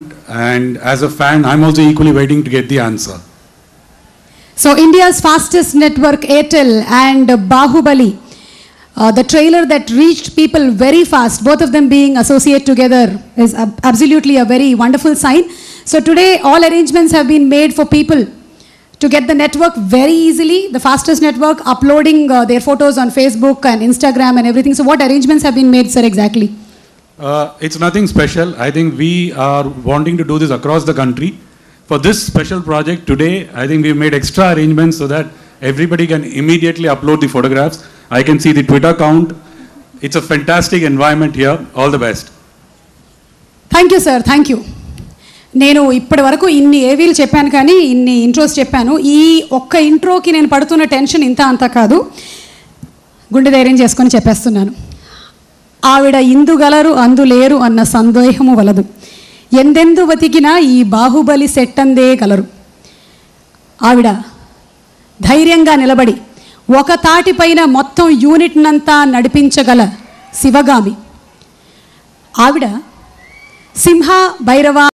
and as a fan, I'm also equally waiting to get the answer. So India's fastest network, Airtel and Bahubali, the trailer that reached people very fast, both of them being associated together, is absolutely a very wonderful sign. So today all arrangements have been made for people to get the network very easily, the fastest network, uploading their photos on Facebook and Instagram and everything. So what arrangements have been made, sir, exactly? It's nothing special. I think we are wanting to do this across the country. For this special project today, I think we've made extra arrangements so that everybody can immediately upload the photographs. I can see the Twitter account. It's a fantastic environment here. All the best. Thank you, sir. Thank you. నేను ఇప్పటి వరకు ఇన్ని ఏవీలు చెప్పాను కానీ ఇన్ని intros చెప్పాను. ఈ ఒక్క ఇంట్రోకి నేను పడుతున్న టెన్షన్ ఇంత అంత కాదు. గుండె ధైర్యం చేసుకొని చెప్పేస్తున్నాను. ఆవిడ ఇందుగలరు అందులేరు అన్న సందేహము వలదు. ఎందెందు బతికినా ఈ బాహుబలి సెట్టందే గలరు. ఆవిడ ధైర్యంగా నిలబడి ఒక తాటిపైన మొత్తం యూనిట్నంతా నడిపించగల శివగామి. ఆవిడ సింహ భైరవ